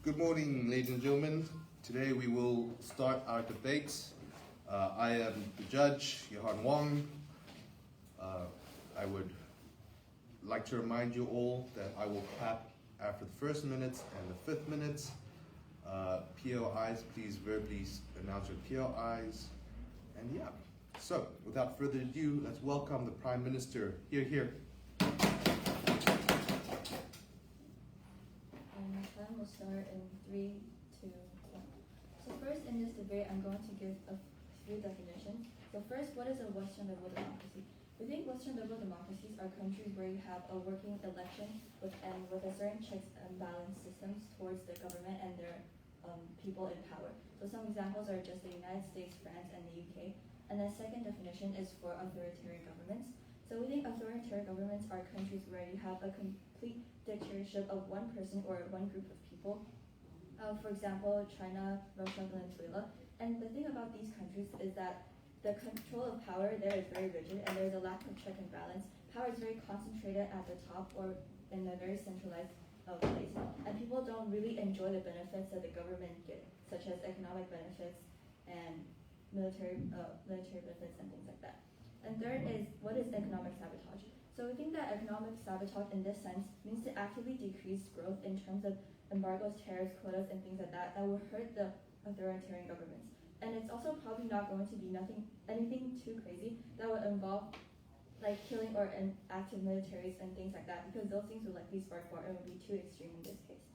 Good morning, ladies and gentlemen. Today we will start our debates. I am the judge, Johan Wong. I would like to remind you all that I will clap after the first minutes and the fifth minutes. POIs, please verbally announce your POIs. And yeah, so without further ado, let's welcome the Prime Minister. Here. My time will start in 3, 2, 1. So first in this debate, I'm going to give a few definitions. So first, what is a Western liberal democracy? We think Western liberal democracies are countries where you have a working election with a certain checks and balance systems towards the government and their people in power. So some examples are just the United States, France, and the UK. And the second definition is for authoritarian governments. So we think authoritarian governments are countries where you have a complete dictatorship of one person or one group of people. For example, China, Russia, Venezuela. And the thing about these countries is that the control of power there is very rigid and there's a lack of check and balance. Power is very concentrated at the top or in a very centralized place. And people don't really enjoy the benefits that the government gives, such as economic benefits and military benefits and things like that. And third is, what is economic sabotage? So we think that economic sabotage in this sense means to actively decrease growth in terms of embargoes, tariffs, quotas, and things like that will hurt the authoritarian governments. And it's also probably not going to be anything too crazy that would involve like killing or active militaries and things like that, because those things would likely spark war and would be too extreme in this case.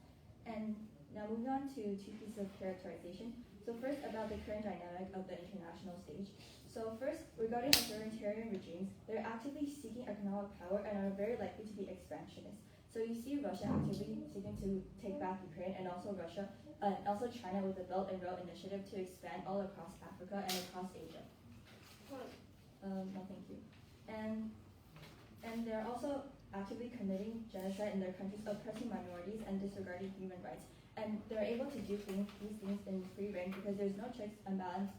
And now moving on to two pieces of characterization. So first, about the current dynamic of the international stage. So first, regarding authoritarian regimes, they're actively seeking economic power and are very likely to be expansionist. So you see Russia actively seeking to take back Ukraine, and also China with the Belt and Road Initiative to expand all across Africa and across Asia. No, thank you. And they're also actively committing genocide in their countries, oppressing minorities and disregarding human rights. And they're able to do these things in free reign because there's no checks and balance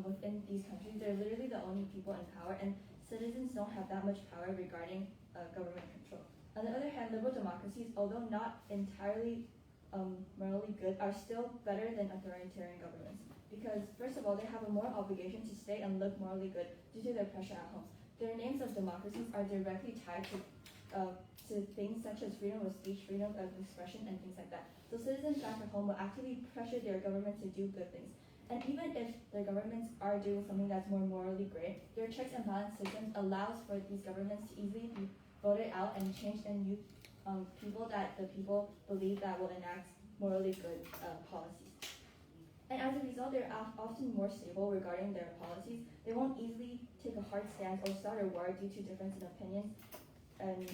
within these countries. They're literally the only people in power, and citizens don't have that much power regarding government control. On the other hand, liberal democracies, although not entirely morally good, are still better than authoritarian governments. Because first of all, they have a moral obligation to stay and look morally good due to their pressure at home. Their names of democracies are directly tied to things such as freedom of speech, freedom of expression, and things like that. So citizens back at home will actively pressure their government to do good things. And even if their governments are doing something that's more morally great, their checks and balance systems allows for these governments to easily be voted out and changed and use people that the people believe that will enact morally good policies. And as a result, they're often more stable regarding their policies. They won't easily take a hard stance or start a war due to difference in opinions. And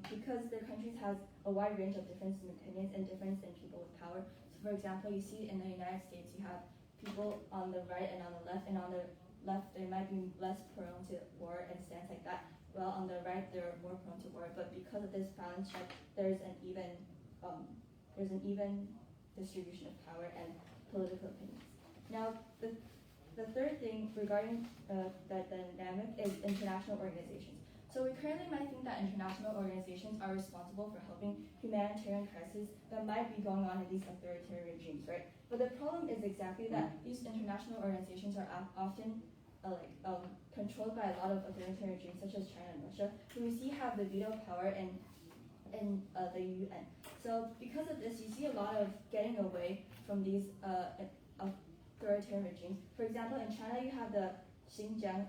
because their countries has a wide range of difference in opinions and difference in people with power. So for example, you see in the United States, you have people on the right and on the left, and on the left, they might be less prone to war and stance like that. Well, on the right, they're more prone to war, but because of this balance check, there's an even distribution of power and political opinions. Now, the third thing regarding the dynamic is international organizations. So we currently might think that international organizations are responsible for helping humanitarian crises that might be going on in these authoritarian regimes, right? But the problem is exactly that these international organizations are often controlled by a lot of authoritarian regimes such as China and Russia, who we see have the veto power in the UN. So because of this, you see a lot of getting away from these authoritarian regimes. For example, in China, you have the Xinjiang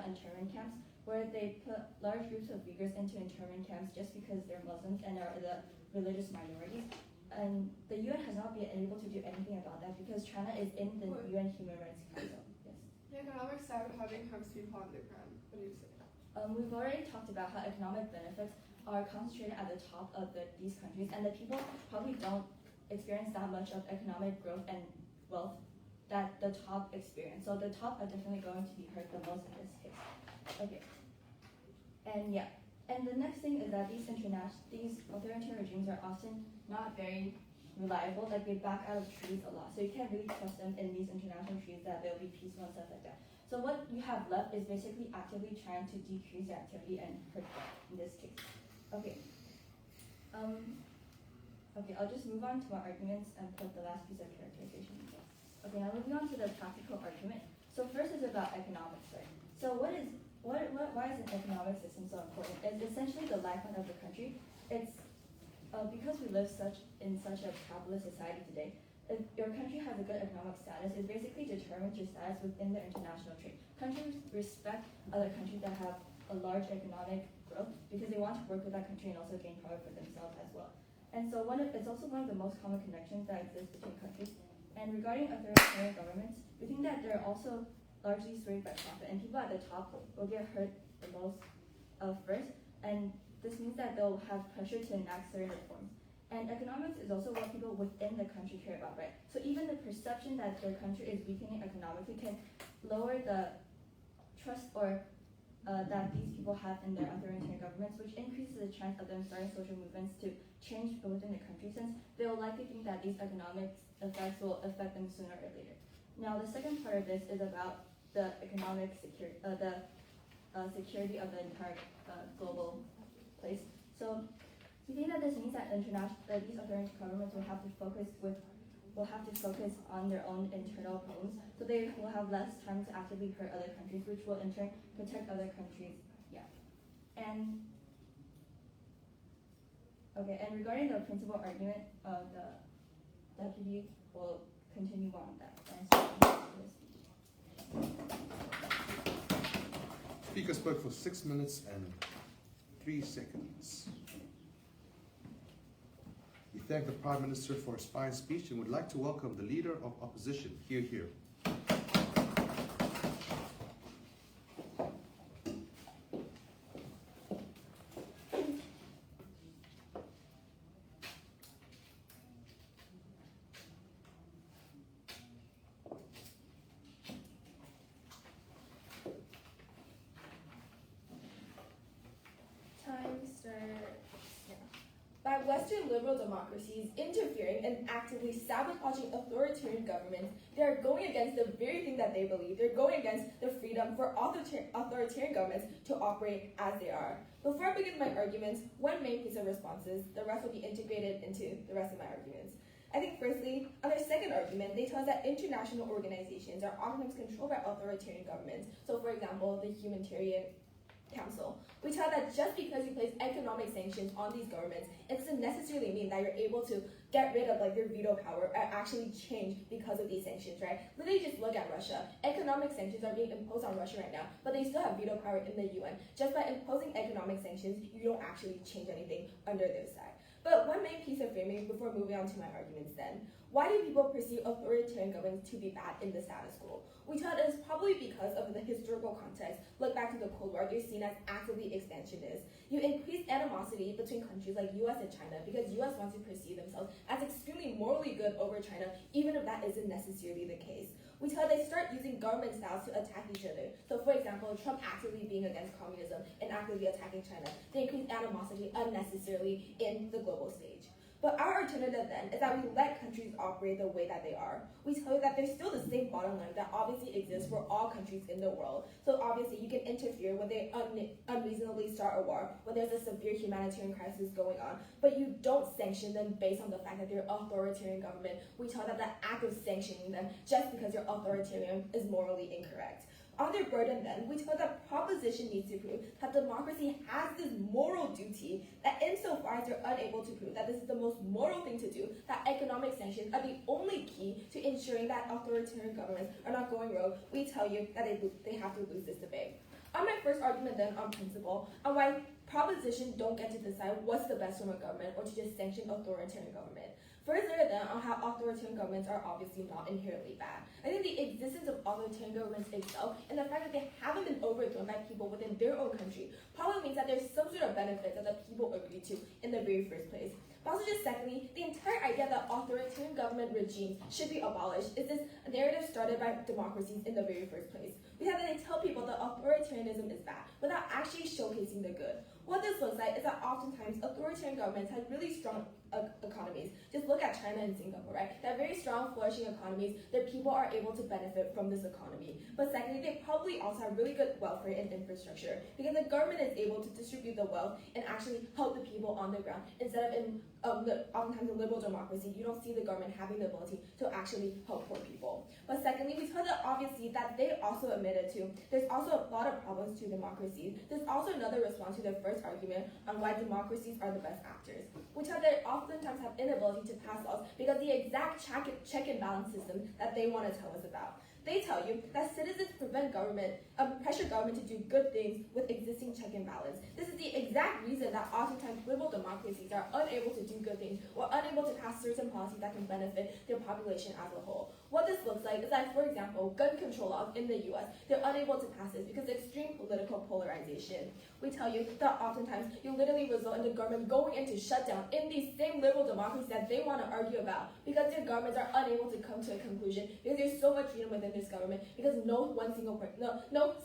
internment camps, where they put large groups of Uyghurs into internment camps just because they're Muslims and are the religious minorities. And the UN has not been able to do anything about that because China is in the UN Human Rights Council. Yes. Economic sabotaging harms people on the ground. What do you say? We've already talked about how economic benefits are concentrated at the top of these countries, and the people probably don't experience that much of economic growth and wealth that the top experience. So the top are definitely going to be hurt the most in this case. Okay. And the next thing is that these authoritarian regimes are often not very reliable. Like they back out of treaties a lot, so you can't really trust them in these international treaties that they'll be peaceful and stuff like that. So what you have left is basically actively trying to decrease their activity and hurt them in this case. Okay. Okay, I'll just move on to my arguments and put the last piece of characterization. Okay, now moving on to the practical argument. So first is about economics, right? So why is an economic system so important? It's essentially the lifeline of the country. It's because we live in such a capitalist society today. If your country has a good economic status, it basically determines your status within the international trade. Countries respect other countries that have a large economic growth because they want to work with that country and also gain profit for themselves as well. And so it's also one of the most common connections that exist between countries. And regarding authoritarian governments, we think that they're also largely swayed by profit, and people at the top will get hurt the most first. And this means that they'll have pressure to enact certain reforms. And economics is also what people within the country care about, right? So even the perception that their country is weakening economically can lower the trust or that these people have in their authoritarian governments, which increases the chance of them starting social movements to change within the country, since they will likely think that these economic effects will affect them sooner or later. Now, the second part of this is about the economic security, security of the entire global place. So we think that this means that these authoritarian governments will have to focus on their own internal problems, so they will have less time to actively hurt other countries, which will in turn protect other countries. Yeah. And regarding the principal argument, the deputy will continue on that. Speaker spoke for 6 minutes and 3 seconds. We thank the Prime Minister for his fine speech and would like to welcome the Leader of Opposition. Hear, hear. By Western liberal democracies interfering and actively sabotaging authoritarian governments, they are going against the very thing that they believe. They're going against the freedom for authoritarian governments to operate as they are. Before I begin my arguments, one main piece of responses, the rest will be integrated into the rest of my arguments. I think firstly, on their second argument, they tell us that international organizations are oftentimes controlled by authoritarian governments. So for example, the Humanitarian Council. We tell that just because you place economic sanctions on these governments, it doesn't necessarily mean that you're able to get rid of their veto power or actually change because of these sanctions, right? Literally just look at Russia. Economic sanctions are being imposed on Russia right now, but they still have veto power in the UN. Just by imposing economic sanctions, you don't actually change anything under their side. But one main piece of framing before moving on to my arguments then. Why do people perceive authoritarian governments to be bad in the status quo? We thought it is probably because of the historical context. Look back to the Cold War, you're seen as actively expansionist. You increase animosity between countries like US and China because US wants to perceive themselves as extremely morally good over China, even if that isn't necessarily the case. We tell they start using government styles to attack each other. So for example, Trump actively being against communism and actively attacking China. They increase animosity unnecessarily in the global stage. But our alternative then is that we let countries operate the way that they are. We tell you that there's still the same bottom line that obviously exists for all countries in the world. So obviously you can interfere when they unreasonably start a war, when there's a severe humanitarian crisis going on, but you don't sanction them based on the fact that they're authoritarian government. We tell that the act of sanctioning them just because you're authoritarian is morally incorrect. On their burden then, we tell that proposition needs to prove that democracy has this moral duty that insofar as they're unable to prove that this is the most moral thing to do, that economic sanctions are the only key to ensuring that authoritarian governments are not going rogue, we tell you that they have to lose this debate. On my first argument then on principle, on why proposition don't get to decide what's the best form of government or to just sanction authoritarian government. First, then on how authoritarian governments are obviously not inherently bad. I think the existence of authoritarian governments itself and the fact that they haven't been overthrown by people within their own country probably means that there's some sort of benefit that the people agreed to in the very first place. But also just secondly, the entire idea that authoritarian government regimes should be abolished is this narrative started by democracies in the very first place. We have that they tell people that authoritarianism is bad without actually showcasing the good. What this looks like is that oftentimes authoritarian governments have really strong economies. Just look at China and Singapore, right? They're very strong, flourishing economies. Their people are able to benefit from this economy. But secondly, they probably also have really good welfare and infrastructure because the government is able to distribute the wealth and actually help the people on the ground. Instead of in oftentimes in liberal democracy, you don't see the government having the ability to actually help poor people. But secondly, we saw that obviously that they also admitted to there's also a lot of problems to democracies. There's also another response to their first argument on why democracies are the best actors, which are they oftentimes have inability to pass laws because the exact check and balance system that they want to tell us about. They tell you that citizens pressure government to do good things with existing check and balance. This is the exact reason that oftentimes liberal democracies are unable to do good things or unable to pass certain policies that can benefit their population as a whole. What this looks like is that, for example, gun control laws in the US, they're unable to pass this because of extreme political polarization. We tell you that oftentimes you literally result in the government going into shutdown in these same liberal democracies that they want to argue about because their governments are unable to come to a conclusion because there's so much freedom within this government because no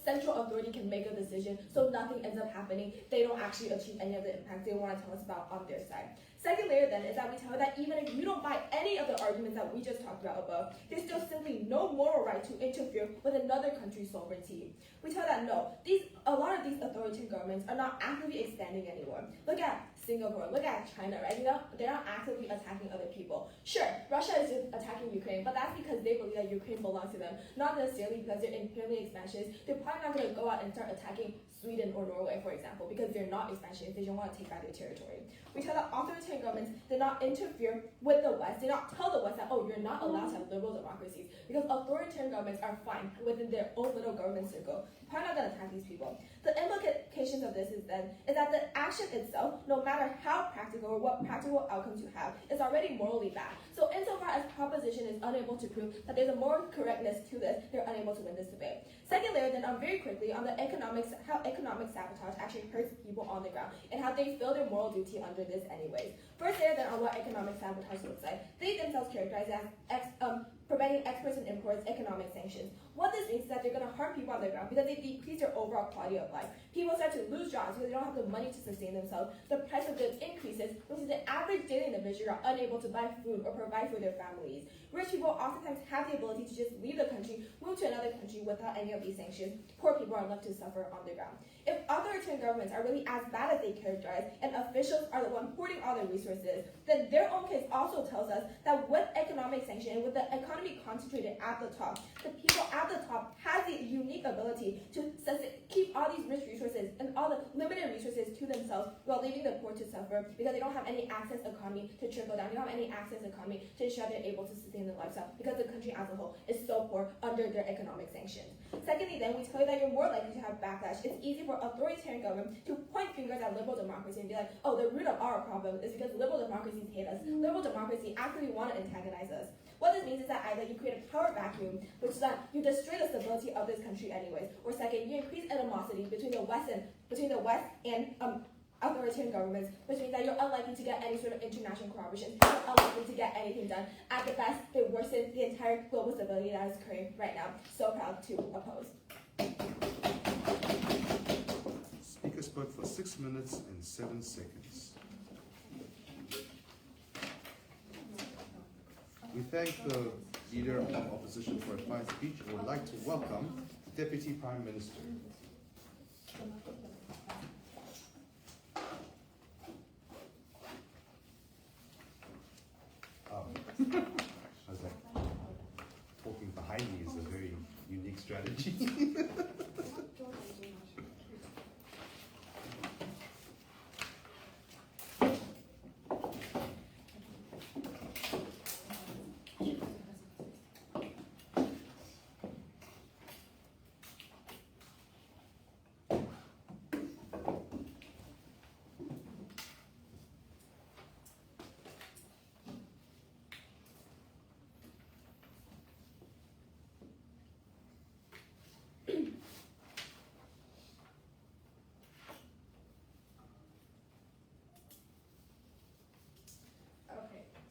central authority can make a decision, so nothing ends up happening. They don't actually achieve any of the impact they want to tell us about on their side. Second layer then is that we tell you that even if you don't buy any of the arguments that we just talked about above, there's still simply no moral right to interfere with another country's sovereignty. We tell that no, a lot of these authoritarian governments are not actively expanding anymore. Look at Singapore, look at China, right? They're not actively attacking other people. Sure, Russia is just attacking Ukraine, but that's because they believe that Ukraine belongs to them, not necessarily because they're imperially expansionists. They're probably not going to go out and start attacking Sweden or Norway, for example, because they're not expansionists. They don't want to take back their territory. We tell that authoritarian governments did not interfere with the West. They not tell the West that, oh, you're not allowed to have liberal democracies because authoritarian governments are fine within their own little government circle. They're probably not going to attack these people. The implications of this is that the action itself, no matter how practical or what practical outcomes you have, is already morally bad. So insofar as proposition is unable to prove that there's a moral correctness to this, they're unable to win this debate. Second layer then, very quickly on the how economic sabotage actually hurts people on the ground and how they feel their moral duty under this anyways. First layer then on what economic sabotage looks like. They themselves characterize as preventing exports and imports economic sanctions. What this means is that they're going to harm people on the ground because they decrease their overall quality of life. People start to lose jobs because they don't have the money to sustain themselves. The price of goods increases, which is the average daily individual are unable to buy food or provide for their families. Rich people oftentimes have the ability to just leave the country, move to another country without any of these sanctions. Poor people are left to suffer on the ground. If authoritarian governments are really as bad as they characterize, and officials are the one hoarding all their resources, then their own case also tells us that with economic sanction and with the economy concentrated at the top, the people at the top have the unique ability to keep all these rich resources and all the limited resources to themselves while leaving the poor to suffer because they don't have any access economy to trickle down. They don't have any access economy to ensure they're able to sustain their lifestyle because the country as a whole is so poor under their economic sanctions. Secondly, then, we tell you that you're more likely to have backlash. It's easy for authoritarian government to point fingers at liberal democracy and be like, oh, the root of our problem is because liberal democracies hate us. Liberal democracy actively want to antagonize us. What this means is that either you create a power vacuum, which is that you destroy the stability of this country anyways, or second, you increase animosity between the West and authoritarian governments, which means that you're unlikely to get any sort of international cooperation. You're unlikely to get anything done. At the best, they worsen the entire global stability that is occurring right now. So proud to oppose. Speaker spoke for 6 minutes and 7 seconds. We thank the Leader of Opposition for a fine speech and would like to welcome the Deputy Prime Minister. I was like, talking behind me is a very unique strategy.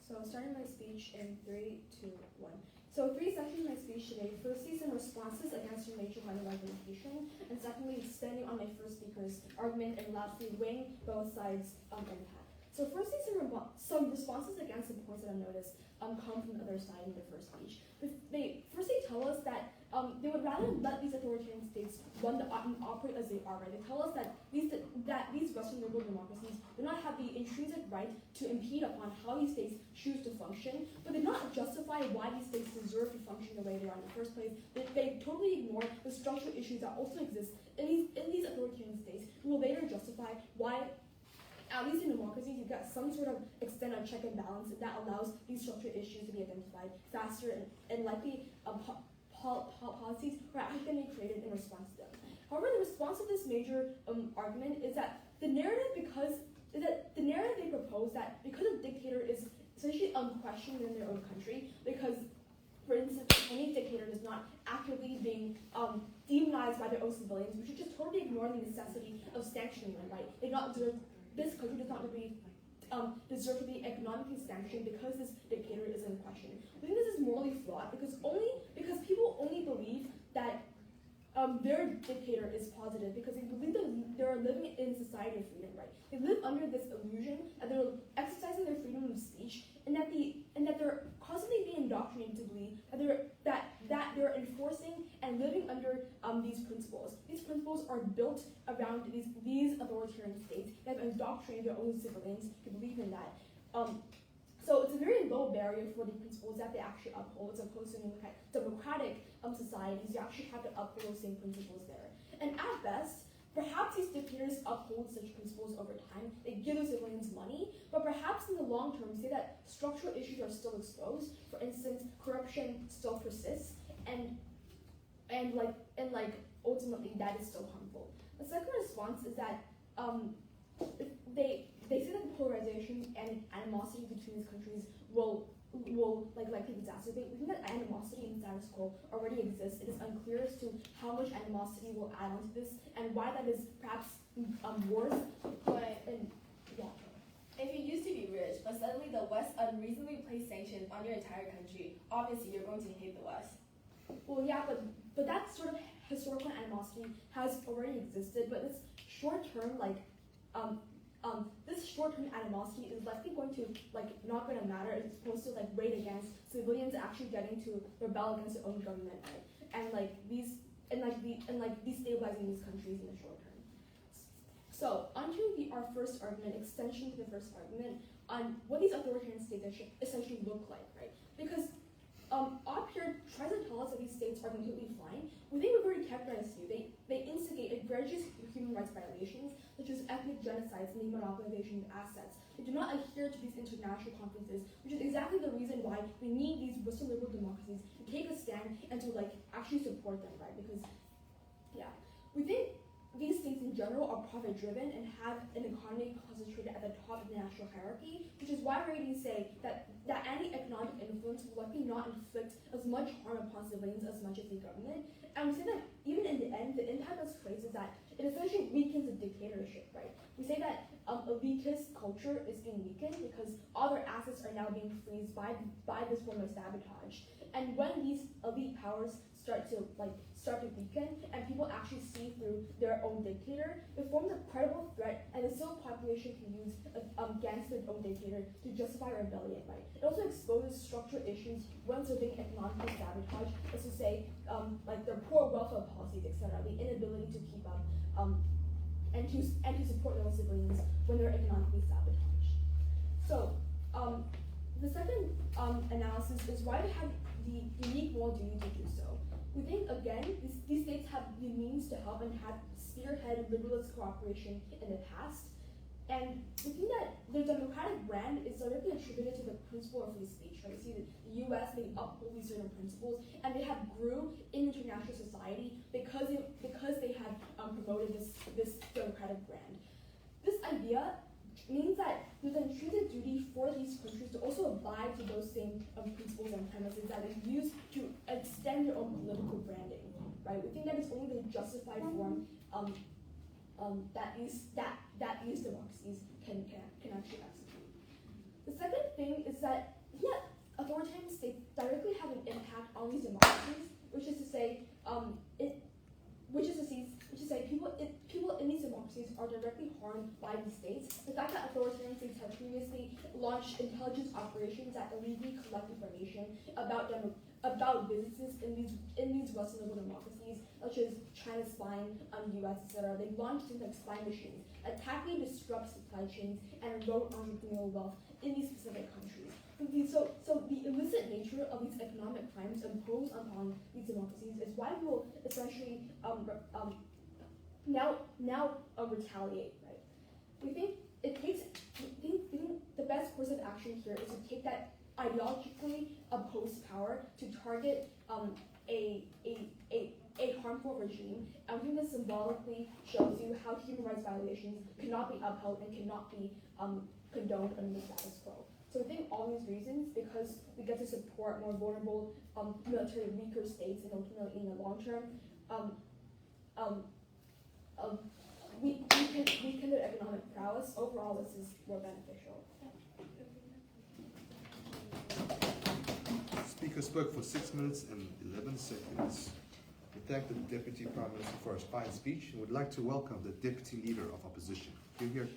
So starting my speech in 3, 2, 1. So 3 sections of my speech today. Firstly, some responses against your major money argumentation, and secondly, expanding on my first speaker's argument, and lastly, weighing both sides' impact. So firstly, some responses against the points that I've noticed come from the other side in the first speech. They firstly tell us that they would rather let these authoritarian states run and operate as they are. Right? They tell us that these Western liberal democracies do not have the intrinsic right to impede upon how these states choose to function, but they do not justify why these states deserve to function the way they are in the first place. They totally ignore the structural issues that also exist in these authoritarian states, and will later justify why, at least in democracies, you get some sort of extent of check and balance that allows these structural issues to be identified faster, and likely policies are actually going to be created in response to them. However, the response to this major argument is that the narrative they propose that because a dictator is essentially unquestioned in their own country, because, for instance, any dictator is not actively being demonized by their own civilians, we should just totally ignore the necessity of sanctioning them, right? This country does not deserve to be economically sanctioned because this dictator is in question. I think this is morally flawed because people only believe that their dictator is positive because they believe that they are living in a society of freedom, right? They live under this illusion that they're exercising their freedom of speech and that they're constantly being indoctrinated to believe that they're enforcing and living under these principles. These principles are built around these authoritarian states that have indoctrinated their own civilians to believe in that. So it's a very low barrier for the principles that they actually uphold, as opposed to democratic societies. You actually have to uphold those same principles there. And at best, perhaps these dictators uphold such principles over time. They give their civilians money, but perhaps in the long term, say that structural issues are still exposed. For instance, corruption still persists, and ultimately that is still harmful. The second response is that they say that the polarization and animosity between these countries will likely exacerbate. We think that animosity in status quo already exists. It is unclear as to how much animosity will add on to this and why that is perhaps worse. If you used to be rich, but suddenly the West unreasonably placed sanctions on your entire country, obviously you're going to hate the West. Well, yeah, but that sort of historical animosity has already existed. But this short-term, this short-term animosity is likely going to not going to matter. It's supposed to rate against civilians actually getting to rebel against their own government, right? And destabilizing these countries in the short term. So onto our first argument, extension to the first argument on what these authoritarian states essentially look like, right? Because up here tries to tell us that these states are completely fine. We think we've already characterized you. They instigate egregious human rights violations, such as ethnic genocides and the monopolization of assets. They do not adhere to these international conferences, which is exactly the reason why we need these Western liberal democracies to take a stand and to actually support them, right? Because we think these states in general are profit-driven and have an economy concentrated at the top of the national hierarchy, which is why ratings say that any economic influence will likely not inflict as much harm upon civilians as much as the government. And we say that even in the end, the impact of this phrase is that it essentially weakens the dictatorship, right? We say that elitist culture is being weakened because all their assets are now being freezed by this form of sabotage. And when these elite powers start to weaken and people actually see through their own dictator, it forms a credible threat and the civil population can use against their own dictator to justify rebellion, right? It also exposes structural issues when serving economic sabotage, as to say, their poor welfare policies, etc., the inability to keep up and to support their own civilians when they're economically sabotaged. So the second analysis is why they have the unique moral duty to do so. We think, again, these states have the means to help and have spearheaded liberalist cooperation in the past. And we think that their democratic brand is directly attributed to the principle of free speech. Right? You see that the US, they uphold these certain principles, and they have grew in international society because they had promoted this democratic brand. This idea means that there's an intrinsic duty for these countries to also abide to those same principles and premises that is used to extend their own political branding, right? We think that it's only the justified form that these democracies can actually execute. The second thing is that authoritarian states directly have an impact on these democracies, which is to say, people in these democracies are directly harmed by these states. The fact that authoritarian states have previously launched intelligence operations that illegally collect information about businesses in these Western liberal democracies, such as China spying on the US, etc. They launched things like spy machines, attacking disrupt supply chains and erode entrepreneurial wealth in these specific countries. So the illicit nature of these economic crimes imposed upon these democracies is why we will essentially now retaliate, right? We think the best course of action here is to take that ideologically opposed power to target a harmful regime, and we think this symbolically shows you how human rights violations cannot be upheld and cannot be condoned under the status quo. So I think all these reasons, because we get to support more vulnerable, military weaker states, and ultimately in the long term, we can do economic prowess. Overall, this is more beneficial. Speaker spoke for 6 minutes and 11 seconds. We thank the Deputy Prime Minister for his fine speech and would like to welcome the Deputy Leader of Opposition. Here.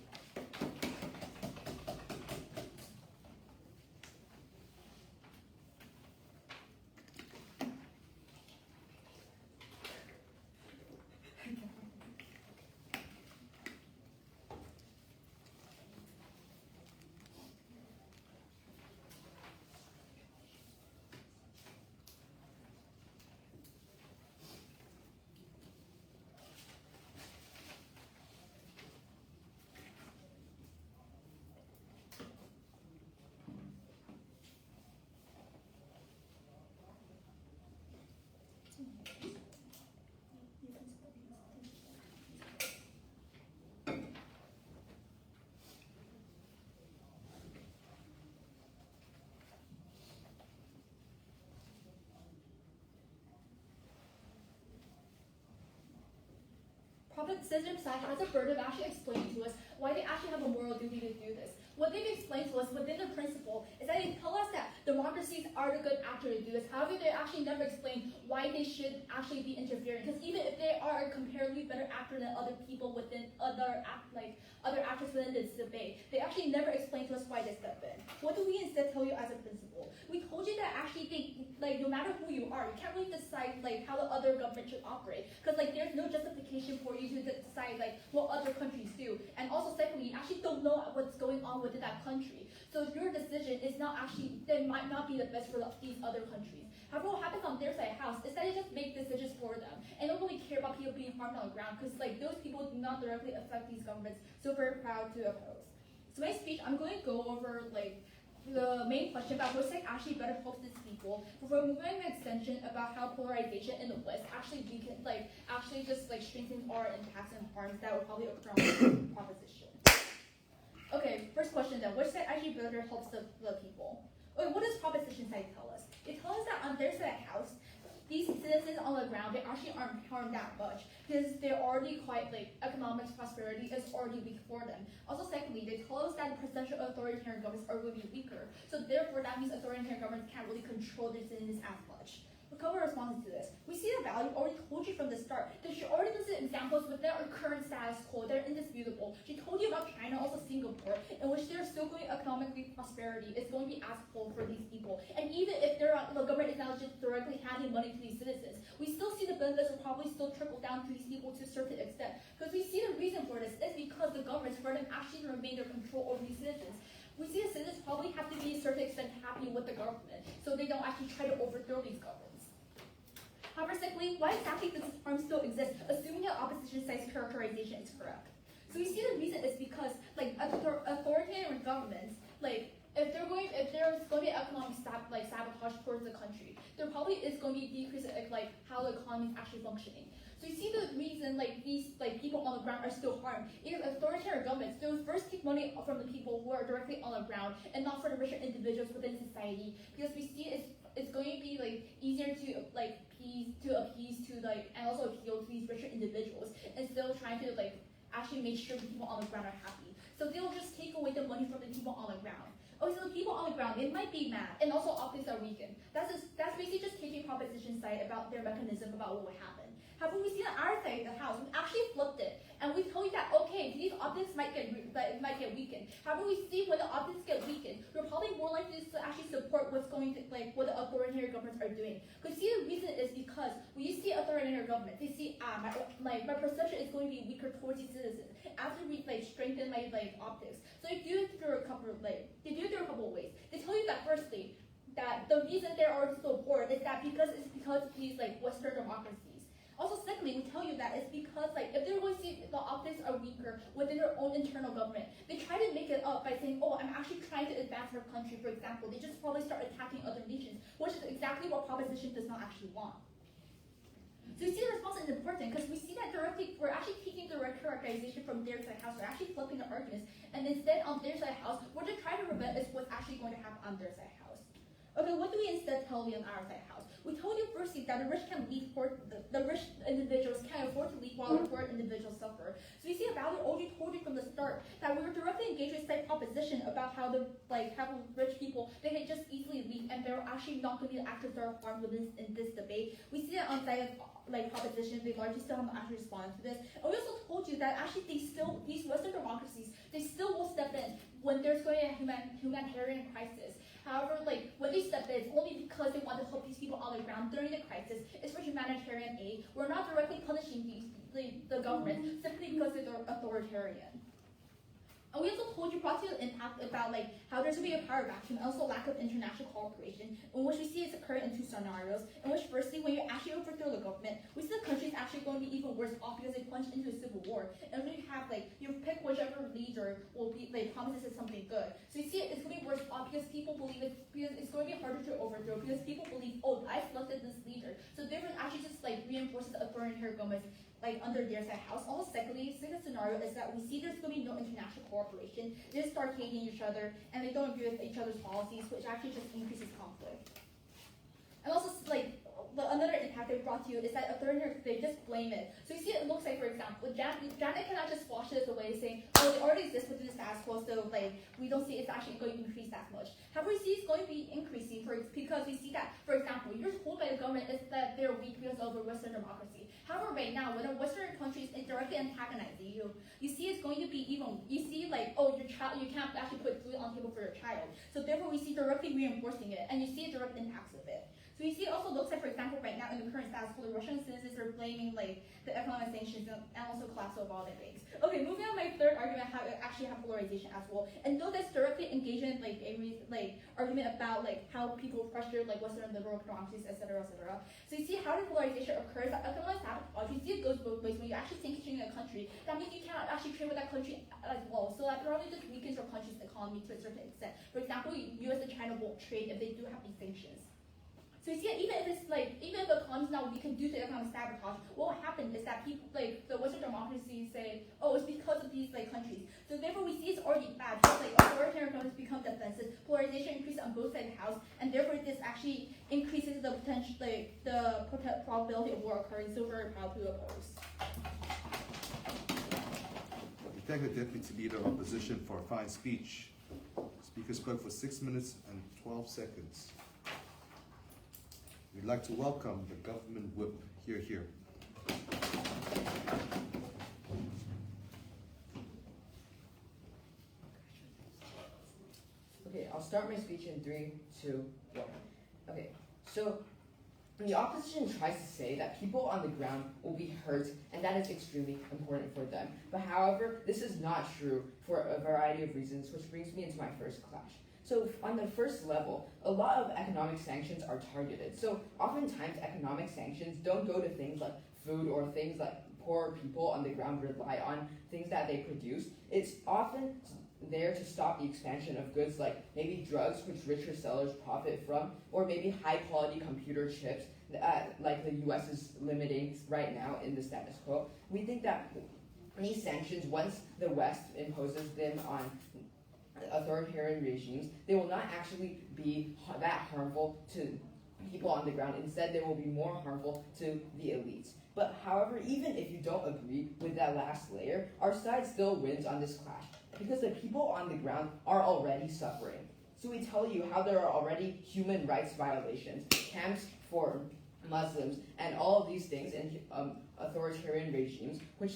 Citizen side has a burden of actually explaining to us why they actually have a moral duty to do this. What they've explained to us within the principle is that they tell us that democracies are the good actor to do this. However, they actually never explain why they should actually be interfering. Because even if they are a comparatively better actor than other people within other actors within this debate, they actually never explain to us why they step in. What do we instead tell you as a principle? We told you that actually no matter who you are, you can't really decide how the other government should operate. Because there's no justification for you to decide what other countries do. And also secondly, you actually don't know what's going on within that country. So your decision is not actually, they might not be the best for these other countries. However, what happens on their side of the house is that they just make decisions for them and don't really care about people being harmed on the ground because those people do not directly affect these governments. So very proud to oppose. So my speech, I'm going to go over the main question about which side actually better helps these people before moving an extension about how polarization in the West actually weaken, actually just strengthens our impacts and harms that will probably occur on the proposition. Okay, first question then, which side actually better helps the people? Okay, what does proposition side tell us? It tells us that on their side of the house, these citizens on the ground, they actually aren't harmed that much because they're already quite economic prosperity is already weak for them. Also secondly, they tell us that the presidential authoritarian governments are really weaker. So therefore that means authoritarian governments can't really control their citizens as much. A couple of responses to this. We see the value already told you from the start. She already listed examples within our current status quo. They're indisputable. She told you about China, also Singapore, in which they're still going economically prosperity. It's going to be as full for these people. And even if the government is now just directly handing money to these citizens, we still see the benefits will probably still trickle down to these people to a certain extent. Because we see the reason for this is because the governments, for them actually remain their control over these citizens. We see the citizens probably have to be a certain extent happy with the government, so they don't actually try to overthrow these governments. However, secondly, why exactly does this harm still exist, assuming the opposition side's characterization is correct? So we see the reason is because authoritarian governments, if there's going to be economic sabotage towards the country, there probably is going to be a decrease in how the economy is actually functioning. So you see the reason these people on the ground are still harmed. If authoritarian governments, they would first take money from the people who are directly on the ground and not for the richer individuals within society, because we see it's going to be easier to appease to and also appeal to these richer individuals instead of trying to actually make sure the people on the ground are happy. So they'll just take away the money from the people on the ground. Oh, so the people on the ground, it might be mad, and also optics are weakened. That's basically just taking proposition side about their mechanism about what would happen. However, we see on our side of the house, we actually flipped it, and we told you that okay, these optics might get weakened. However, we see when the optics get weakened, we're probably more likely to actually support what's going to what the authoritarian governments are doing. Because see, the reason is because when you see authoritarian government, they see my perception is going to be weaker towards these citizens after we strengthen my optics. So they do it through a couple of ways. They tell you that firstly, that the reason they're already so poor is that because of these Western democracies. Also, secondly, we tell you that it's because if they're going to see the optics are weaker within their own internal government, they try to make it up by saying, oh, I'm actually trying to advance our country, for example. They just probably start attacking other nations, which is exactly what proposition does not actually want. So you see the response is important because we see that directly, we're actually taking direct characterization from their side house, we're actually flipping the arguments, and instead on their side house, what they're trying to prevent is what's actually going to happen on their side house. Okay, what do we instead tell you on our side house? We told you firstly that the rich individuals can't afford to leave while the poor individuals suffer. So you see about we already told you from the start that we were directly engaged with side proposition about how the how rich people they can just easily leave and they're actually not going to be the actors that are harmed in this debate. We see that on side proposition, they largely still haven't actually responded to this. And we also told you that actually these Western democracies, they still will step in when there's going to be a humanitarian crisis. However, when they step in, it's only because they want to help these people on the ground during the crisis. It's for humanitarian aid. We're not directly punishing the government simply because they're authoritarian. And we also told you brought to the impact about how there's going to be a power vacuum and also lack of international cooperation, in which we see it's occurring in two scenarios. In which, firstly, when you actually overthrow the government, we see the country is actually going to be even worse off because they plunged into a civil war. And when you have you pick whichever leader will be promises is something good. So you see it's going to be worse off because people believe because it's going to be harder to overthrow because people believe, oh, I selected this leader. So therefore, actually just reinforces the authoritarian government under their side house. Also, second scenario is that we see there's going to be no international cooperation. They just start hating each other, and they don't agree with each other's policies, which actually just increases conflict. And also, another impact they brought to you is that authoritarian, they just blame it. So you see, it looks for example, Janet cannot just wash this away, saying, oh, they already exist within the status quo, so we don't see it's actually going to increase that much. However, we see it's going to be increasing because we see that, for example, you're told by the government is that they're weak because of a Western democracy. However, right now, when a Western country is directly antagonizing you, you see it's going to be oh, your child, you can't actually put food on the table for your child. So therefore, we see directly reinforcing it, and you see direct impacts of it. So you see it also looks for example, right now in the current status quo, the Russian citizens are blaming the economic sanctions and also collapse of all their banks. Okay, moving on to my third argument, how it actually have polarization as well. And though that's directly engaged in a argument about how people pressure Western liberal democracies, etc., etc. So you see how the polarization occurs. That economic sabotage, you see it goes both ways. When you're actually sanctioning a country, that means you cannot actually trade with that country as well. So that probably just weakens your country's economy to a certain extent. For example, US and China won't trade if they do have these sanctions. So you see, even if the economy is not weakened due to economic sabotage, what will happen is that people, the Western democracies say, oh, it's because of these countries. So therefore, we see it's already bad. Because authoritarian governments become defensive, polarization increases on both sides of the house, and therefore this actually increases the potential, the probability of war occurring. So very proud to oppose. We thank the Deputy Leader of Opposition for a fine speech. Speaker spoke for 6 minutes and 12 seconds. We'd like to welcome the government whip. Here. Okay, I'll start my speech in 3, 2, 1. Okay, so the opposition tries to say that people on the ground will be hurt and that is extremely important for them. But however, this is not true for a variety of reasons, which brings me into my first clash. So on the first level, a lot of economic sanctions are targeted. So oftentimes economic sanctions don't go to things like food or things like poor people on the ground rely on, things that they produce. It's often there to stop the expansion of goods like maybe drugs, which richer sellers profit from, or maybe high quality computer chips like the US is limiting right now in the status quo. We think that these sanctions, once the West imposes them on authoritarian regimes, they will not actually be that harmful to people on the ground. Instead, they will be more harmful to the elites. But however, even if you don't agree with that last layer, our side still wins on this clash because the people on the ground are already suffering. So we tell you how there are already human rights violations, camps for Muslims, and all of these things in authoritarian regimes, which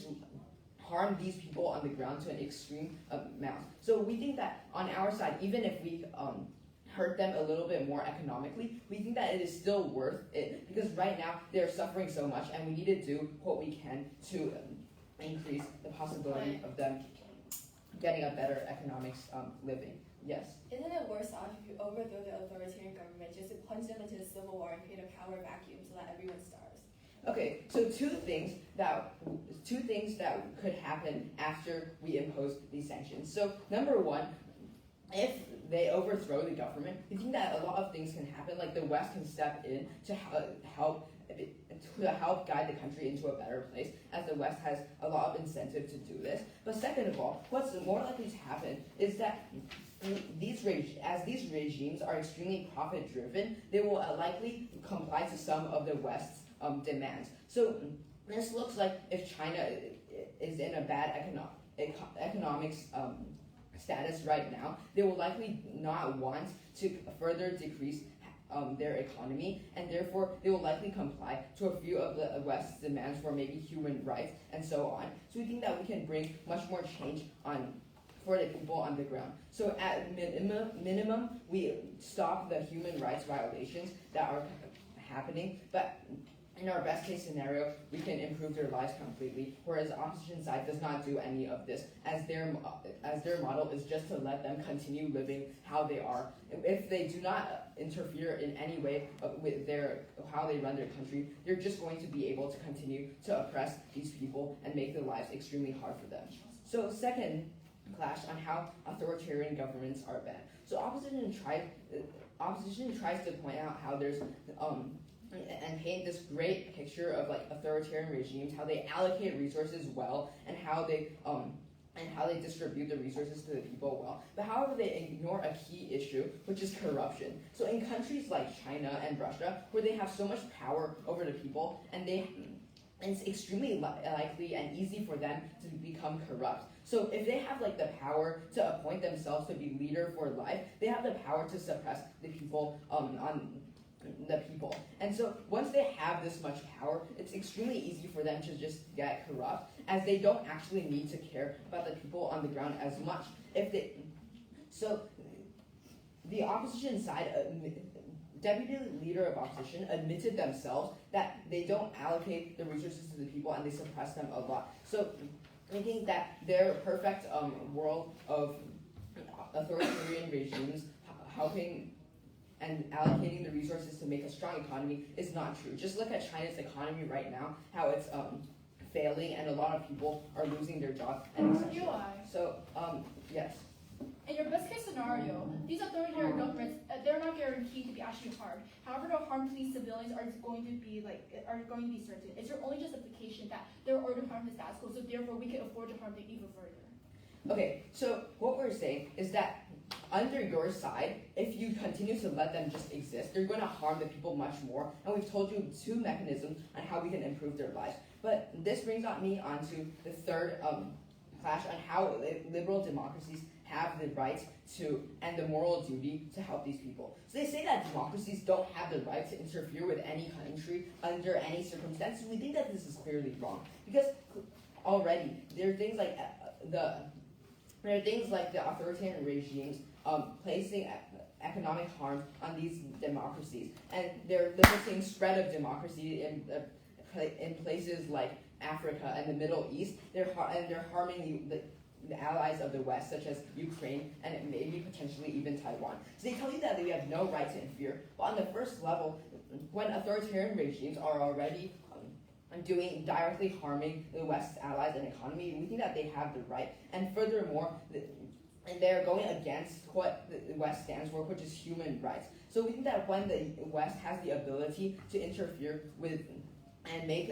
harm these people on the ground to an extreme amount. So we think that on our side, even if we hurt them a little bit more economically, we think that it is still worth it, because right now they're suffering so much, and we need to do what we can to increase the possibility of them getting a better economics living. Yes. Isn't it worse off if you overthrow the authoritarian government just to plunge them into a civil war and create a power vacuum so that everyone starves? Okay, so two things that could happen after we impose these sanctions. So number one, if they overthrow the government, we think that a lot of things can happen. Like the West can step in to help guide the country into a better place, as the West has a lot of incentive to do this. But second of all, what's more likely to happen is that these regimes are extremely profit driven, they will likely comply to some of the West's demands. So this looks like if China is in a bad economics status right now, they will likely not want to further decrease their economy, and therefore they will likely comply to a few of the West's demands for maybe human rights and so on. So we think that we can bring much more change for the people on the ground. So at minimum, we stop the human rights violations that are happening, but in our best case scenario, we can improve their lives completely, whereas the opposition side does not do any of this, as their model is just to let them continue living how they are. If they do not interfere in any way with how they run their country, they're just going to be able to continue to oppress these people and make their lives extremely hard for them. So second clash on how authoritarian governments are bad. So opposition tries to point out how there's and paint this great picture of like authoritarian regimes, how they allocate resources well, and how they distribute the resources to the people well. But however, they ignore a key issue, which is corruption. So in countries like China and Russia, where they have so much power over the people, and it's extremely likely and easy for them to become corrupt. So if they have like the power to appoint themselves to be leader for life, they have the power to suppress the people the people. And so once they have this much power, it's extremely easy for them to just get corrupt, as they don't actually need to care about the people on the ground as much. So the opposition side, deputy leader of opposition, admitted themselves that they don't allocate the resources to the people and they suppress them a lot. So I think that their perfect world of authoritarian regimes helping and allocating the resources to make a strong economy is not true. Just look at China's economy right now, how it's failing, and a lot of people are losing their jobs and etc. So, yes. In your best case scenario, these authoritarian governments, they're not guaranteed to be actually harmed. However, the harm to these civilians are going to be certain. It's your only justification that they're ordered to harm the status quo, so therefore we can afford to harm them even further. Okay, so what we're saying is that under your side, if you continue to let them just exist, they're going to harm the people much more. And we've told you two mechanisms on how we can improve their lives. But this brings me onto the third clash on how liberal democracies have the right to and the moral duty to help these people. So they say that democracies don't have the right to interfere with any country under any circumstances. We think that this is clearly wrong, because already there are things like the authoritarian regimes placing economic harm on these democracies, and they're limiting spread of democracy in places like Africa and the Middle East. They're harming the allies of the West, such as Ukraine and maybe potentially even Taiwan. So they tell you that we have no right to interfere. But on the first level, when authoritarian regimes are already directly harming the West's allies and economy, we think that they have the right. And furthermore, and they're going against what the West stands for, which is human rights. So we think that when the West has the ability to interfere with and make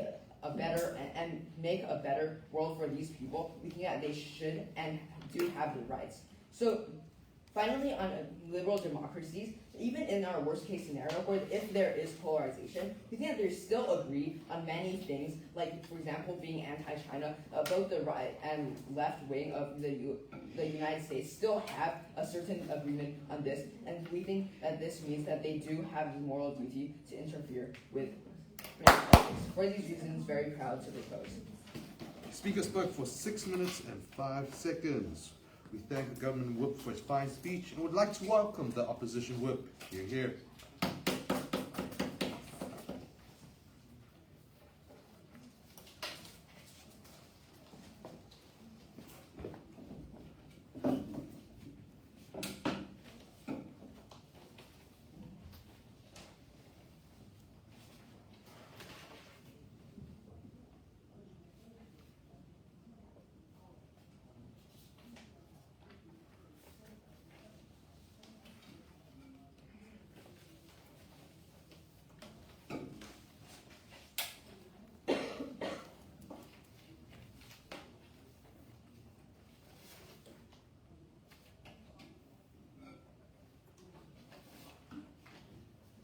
a better world for these people, we think that they should and do have the rights. So Finally, on liberal democracies, even in our worst case scenario, where if there is polarization, we think that there's still agree on many things, like for example, being anti-China. Both the right and left wing of the United States still have a certain agreement on this, and we think that this means that they do have the moral duty to interfere with politics. For these reasons, very proud to propose. Speaker spoke for 6 minutes and 5 seconds. We thank the government whip for its fine speech and would like to welcome the opposition whip. Hear, hear.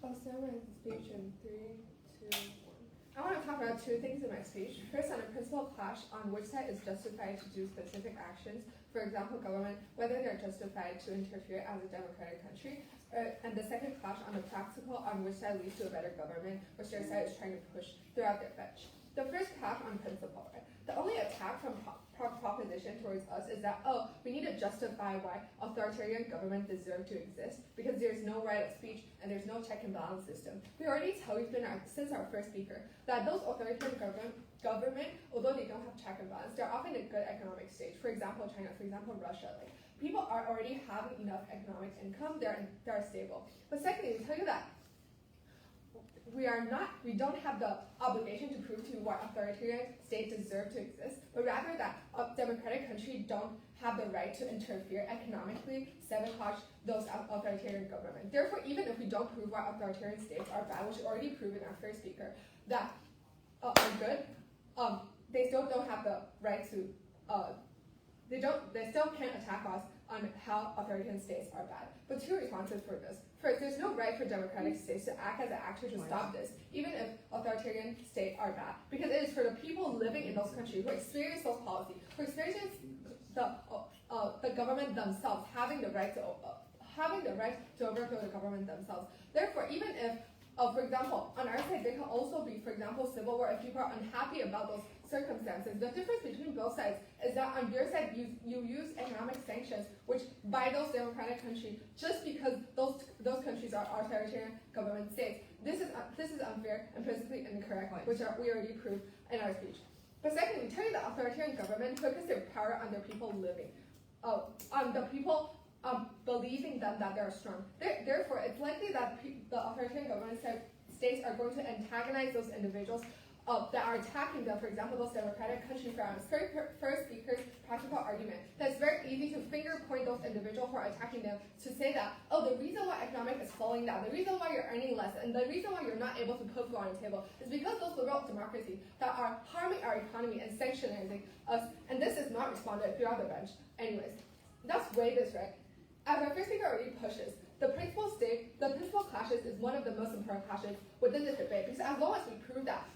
I'll start my speech in 3, 2, 1. I want to talk about two things in my speech. First, on a principal clash on which side is justified to do specific actions. For example, government, whether they're justified to interfere as a democratic country. And the second clash on the practical on which side leads to a better government, which their side is trying to push throughout their bench. The first clash on principle, right? The only attack from proposition towards us is that, oh, we need to justify why authoritarian government deserve to exist because there's no right of speech and there's no check and balance system. We already tell you since our first speaker that those authoritarian government, although they don't have check and balance, they're often a good economic stage. For example, China, for example, Russia. Like, people are already having enough economic income, they're stable. But secondly, we tell you that we don't have the obligation to prove to you why authoritarian states deserve to exist, but rather that a democratic country don't have the right to interfere economically, sabotage those authoritarian government. Therefore, even if we don't prove why authoritarian states are bad, which we already proved in our first speaker, that are good, they still don't have the right to, they still can't attack us on how authoritarian states are bad. But two responses for this. First, there's no right for democratic states to act as an actor to stop this, even if authoritarian states are bad, because it is for the people living in those countries who experience those policies, who experience the government themselves having the right to overthrow the government themselves. Therefore, even if, for example, on our side, there can also be, for example, civil war if people are unhappy about those circumstances. The difference between both sides is that on your side, you use economic sanctions, which by those democratic countries, just because those countries are authoritarian government states. This is unfair and principally incorrect, which we already proved in our speech. But secondly, we tell you that authoritarian government focus their power on their people living, on the people believing that they're strong. Therefore, it's likely that the authoritarian government states are going to antagonize those individuals that are attacking them. For example, those democratic countries. First speaker's practical argument, that it's very easy to finger point those individuals who are attacking them to say that, oh, the reason why economic is falling down, the reason why you're earning less, and the reason why you're not able to put food on the table is because those liberal democracies that are harming our economy and sanctioning us, and this is not responded throughout the bench. Anyways, let's weigh this, right? As our first speaker already pushes, the principal clashes is one of the most important clashes within this debate, because as long as we prove that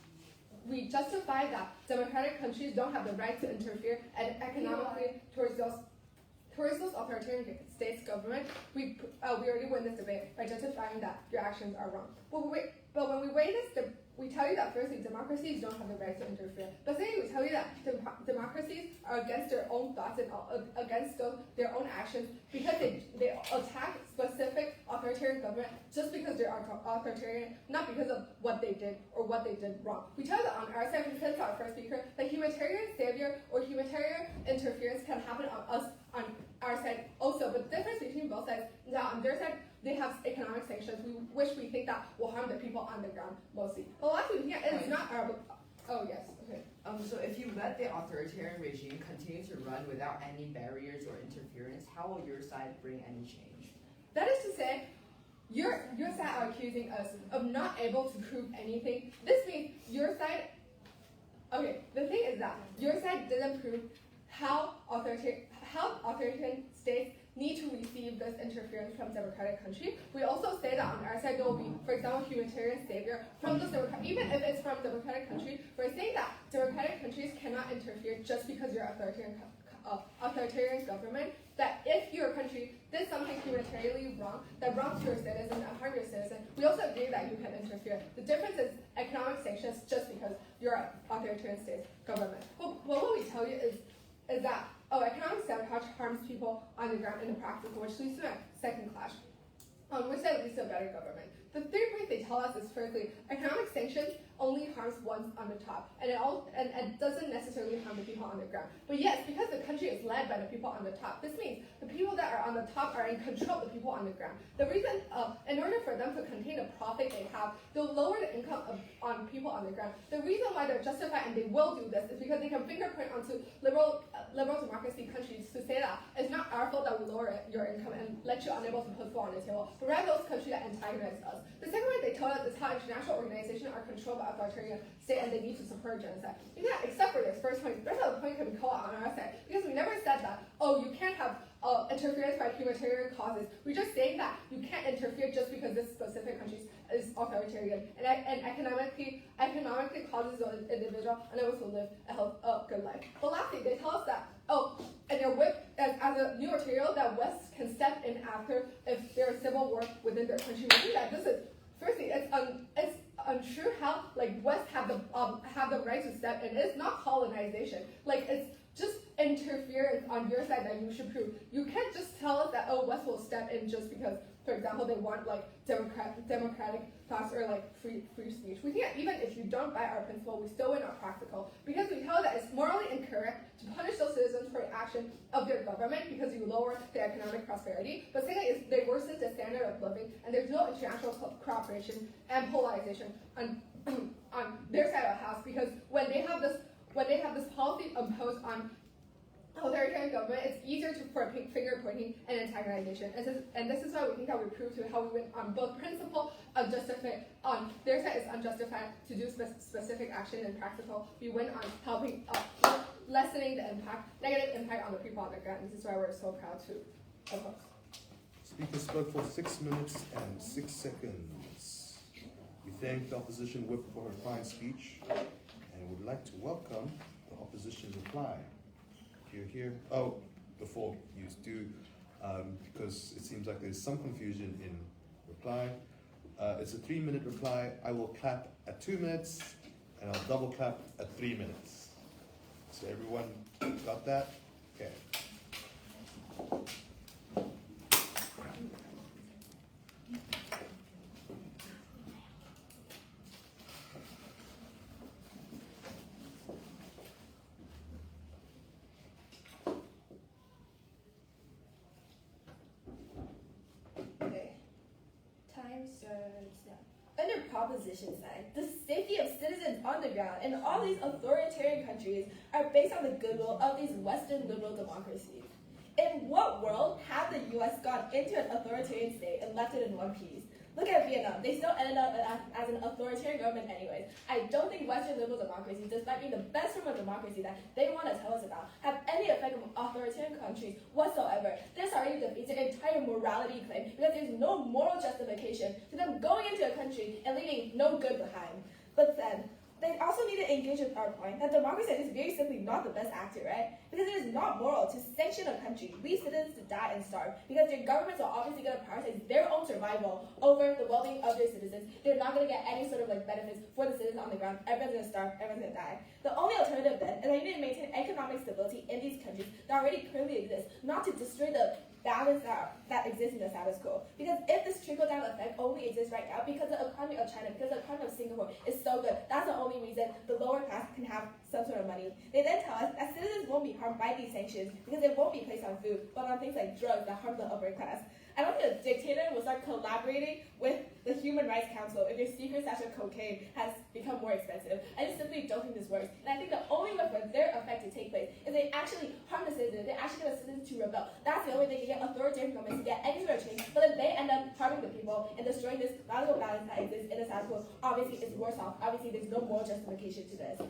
we justify that democratic countries don't have the right to interfere and economically towards those authoritarian states' government, we already win this debate by justifying that your actions are wrong. But when we weigh this, we tell you that firstly, democracies don't have the right to interfere. But secondly, we tell you that democracies are against their own thoughts and against their own actions because they attack specific authoritarian government just because they are authoritarian, not because of what they did or what they did wrong. We tell you that on our side, we said to our first speaker, that humanitarian savior or humanitarian interference can happen on our side also. But the difference between both sides is that on their side, they have economic sanctions, which we think that will harm the people on the ground mostly. But lastly, yeah, it's not our. Oh yes. Okay. So if you let the authoritarian regime continue to run without any barriers or interference, how will your side bring any change? That is to say, your side are accusing us of not able to prove anything. This means your side. Okay. The thing is that your side didn't prove how authoritarian states need to receive the witness interference from democratic country. We also say that on our side there will be, for example, humanitarian savior from those even if it's from democratic country. We're saying that democratic countries cannot interfere just because you're authoritarian government. That if your country did something humanitarianly wrong, that wrongs your citizen, that harm your citizen, we also agree that you can interfere. The difference is economic sanctions just because you're an authoritarian state government. Well, what we tell you is that economic sabotage harms people on the ground in the practical, which leads to a second clash. Which then leads to a better government. The third point they tell us is firstly, economic sanctions only harms ones on the top, and it doesn't necessarily harm the people on the ground. But yes, because the country is led by the people on the top, this means the people that are on the top are in control of the people on the ground. The reason, in order for them to contain the profit they have, they'll lower the income on people on the ground. The reason why they're justified and they will do this is because they can fingerprint onto liberal democracy countries to say that it's not our fault that we lower your income and let you unable to put food on the table, but rather those countries that antagonize us. The second way they tell us is how international organizations are controlled by authoritarian state and they need to support genocide. You can't, except for this first point, the rest of the point can be called out on our side because we never said that, you can't have interference by humanitarian causes. We're just saying that you can't interfere just because this specific country is authoritarian and economically causes the individual unable to live a good life. But lastly, they tell us that, and their whip as a new material that West can step in after if there is civil war within their country. We think that this is, firstly, it's untrue how West have the right to step in. It's not colonization. It's just interference on your side that you should prove. You can't just tell us that West will step in just because, for example, they want democratic thoughts or free speech. We think that even if you don't buy our principle, we still win our practical because we tell that it's morally incorrect to punish those citizens for the action of their government because you lower their economic prosperity. But secondly, they worsen the standard of living and there's no international cooperation and polarization on their side of the house because when they have this policy imposed on authoritarian government, it's easier for finger pointing and antagonization. And this is why we think that we prove to how we win on both principle unjustified. On their side, it's unjustified to do specific action and practical. We win on helping lessening the negative impact on the people on the ground. This is why we're so proud to oppose. Speaker spoke for 6 minutes and 6 seconds. We thank the opposition whip for her fine speech and would like to welcome the opposition's reply. Here. Before you do, because it seems like there's some confusion in reply. It's a 3-minute reply. I will clap at 2 minutes, and I'll double clap at 3 minutes. So everyone got that? Okay. Under proposition side, the safety of citizens on the ground in all these authoritarian countries are based on the goodwill of these Western liberal democracies. In what world had the US gone into an authoritarian state and left it in one piece? Look at Vietnam. They still ended up as an authoritarian government anyways. I don't think Western liberal democracies, despite being the best form of democracy that they want to tell us about, have any effect on authoritarian countries whatsoever. This already defeats their entire morality claim because there's no moral justification to them going into a country and leaving no good behind. But then, they also need to engage with our point that democracy is very simply not the best actor, right? Because it is not moral to sanction a country, leave citizens to die and starve, because their governments are obviously going to prioritize their own survival over the well-being of their citizens. They're not going to get any sort of benefits for the citizens on the ground. Everyone's going to starve, everyone's going to die. The only alternative then is that you need to maintain economic stability in these countries that already currently exist, not to destroy the balance that exists in the status quo. Because if this trickle-down effect only exists right now because the economy of China, because the economy of Singapore is so good, that's the only reason the lower class can have some sort of money. They then tell us that citizens won't be harmed by these sanctions because they won't be placed on food, but on things like drugs that harm the upper class. I don't think a dictator will start collaborating with the Human Rights Council if your secret stash of cocaine has become more expensive. I just simply don't think this works. And I think the only way for their effect to take place is they actually harm the citizens. They actually get the citizens to rebel. That's the only way they can get authoritarian governments to get any sort of change. But then they end up harming the people and destroying this valuable balance that exists in the status quo. Obviously, it's worse off. Obviously, there's no moral justification to this.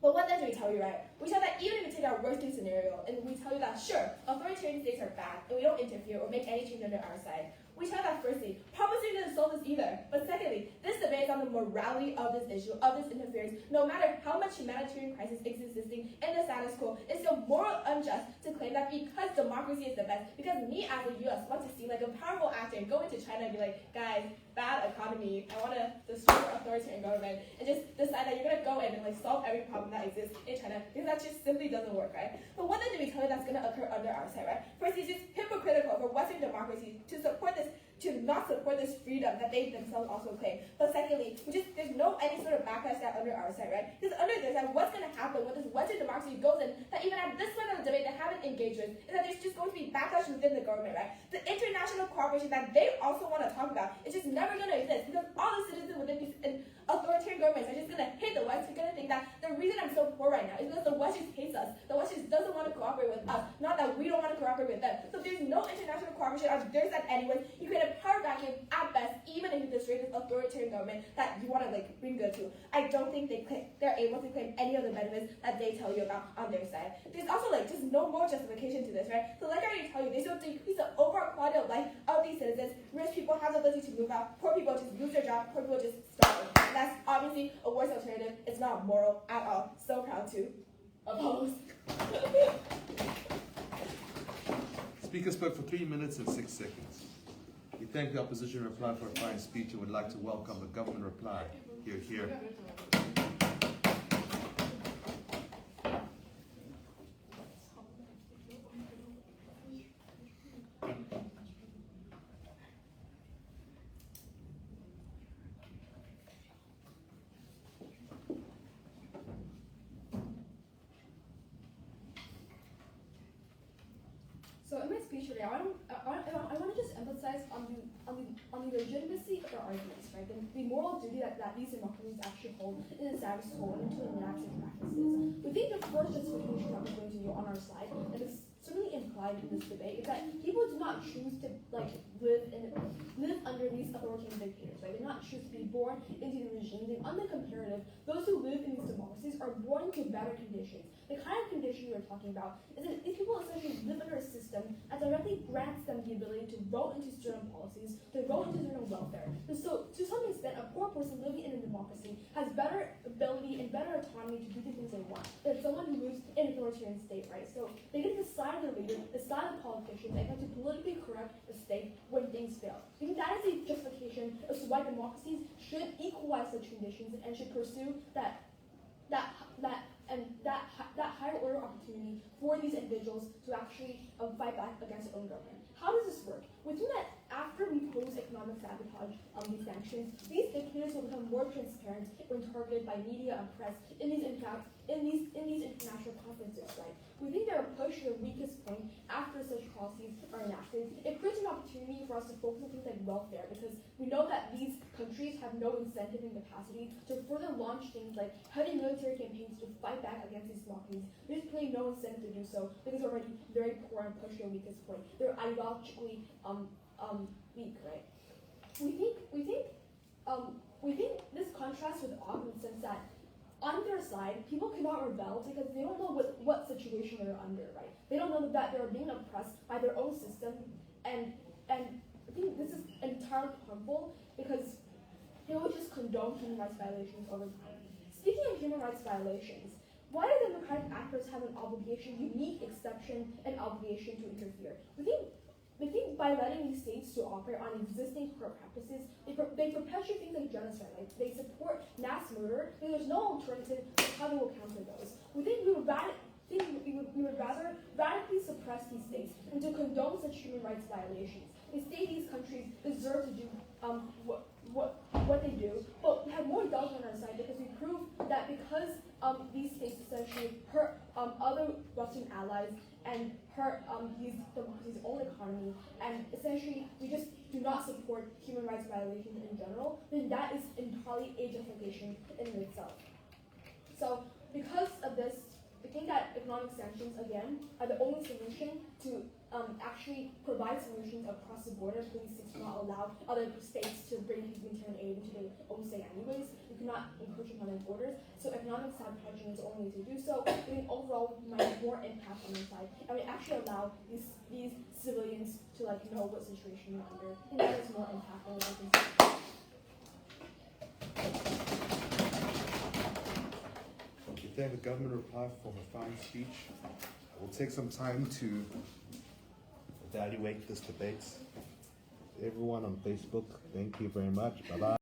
But what then do we tell you, right? We tell that even if we take our worst case scenario and we tell you that, sure, authoritarian states are bad and we don't interfere, interfere or make any change under our side. We tell that firstly, promising doesn't solve this either. But secondly, this debate is on the morality of this issue, of this interference. No matter how much humanitarian crisis is existing in the status quo, it's still moral unjust to claim that because democracy is the best, because me as a US want to seem like a powerful actor and go into China and be like, guys, bad economy, I want to destroy your authoritarian government, and just decide that you're going to go in and like solve every problem that exists in China, because that just simply doesn't work, right? But what then do we tell you that's going to occur under our side, right? First, it's just hypocritical for Western democracies to support this, to not support this freedom that they themselves also claim. But secondly, there's no any sort of backlash that under our side, right? Because under this, that what's going to happen when this Western democracy goes in, that even at this point of the debate they haven't engaged with, is that there's just going to be backlash within the government, right? The international cooperation that they also want to talk about is just never going to exist, because all the citizens within these authoritarian governments are just going to hate the West. They're going to think that the reason I'm so poor right now is because the West just hates us. The West just doesn't want to cooperate with us, not that we don't want to cooperate with them. So there's no international cooperation on their side anyway. You create a power vacuum at best, even if you destroy this authoritarian government that you want to like bring good to. I don't think they're able to claim any of the benefits that they tell you about on their side. There's also like just no more justification to this, right? So like I already tell you, they still decrease the overall quality of life of these citizens. Rich people have the ability to move out. Poor people just lose their job. Poor people just starve. And that's obviously a worse alternative. It's not moral at all. So proud to oppose. Speaker spoke for 3 minutes and 6 seconds. We thank the opposition reply for a fine speech and would like to welcome the government reply. Hear, hear. So in my speech today, I want to just emphasize on the legitimacy of our arguments, right? The moral duty that these democracies actually hold in the status quo and into enacted practices. We think the first justification that we're going to do on our side, and it's certainly implied in this debate, is that people do not choose to live under these authoritarian dictators, right? They do not choose to be born into the regime. On the comparative, those who live in these democracies are born into better conditions. The kind of condition we're talking about is that these people essentially live under a system that directly grants them the ability to vote into certain policies, to vote into certain welfare. And so, to some extent, a poor person living in a democracy has better ability and better autonomy to do the things they want than someone who lives in an authoritarian state, right? So they get to decide the leader, decide the politician, they have to politically correct the state when things fail. I think that is a justification as to why democracies should equalize such conditions and should pursue that higher order opportunity for these individuals to actually fight back against their own government. How does this work? We think that after we pose economic sabotage on these sanctions, these dictators will become more transparent when targeted by media and press in these international conferences, right? We think they're pushed to the weakest point after such policies are enacted. It creates an opportunity for us to focus on things like welfare, because we know that these countries have no incentive and capacity to further launch things like heavy military campaigns to fight back against these democracies. There's really no incentive to do so because they're already very poor and pushed to the weakest point. They're ideologically weak, right? We think this contrasts with Ogg in the sense that on their side, people cannot rebel because they don't know what situation they're under, right? They don't know that they're being oppressed by their own system, and I think this is entirely harmful because they will just condone human rights violations over time. Speaking of human rights violations, why do democratic actors have an obligation, unique exception, and obligation to interfere? We think by letting these states to operate on existing corrupt practices, they perpetuate things like genocide, right? They support mass murder, and there's no alternative to how they will counter those. We think we would rather radically suppress these states and to condone such human rights violations. Instead, these countries deserve to do what they do, but we have more doubts on our side because we prove that because these states essentially hurt other Western allies and hurt these democracies' own economy, and essentially we just do not support human rights violations in general, then that is entirely a justification in itself. So because of this, we think that economic sanctions, again, are the only solution to actually provide solutions across the border. Police do not allow other states to bring humanitarian aid into their own state anyways. You cannot encroach upon their borders. So economic sabotaging is the only way to do so. I mean, overall, we might have more impact on the side, and we actually allow these civilians to know what situation you're under, and that is more impact on what I can say. We thank the Governor Reply for her fine speech. We'll take some time to evaluate this debate. Everyone on Facebook, thank you very much. Bye-bye.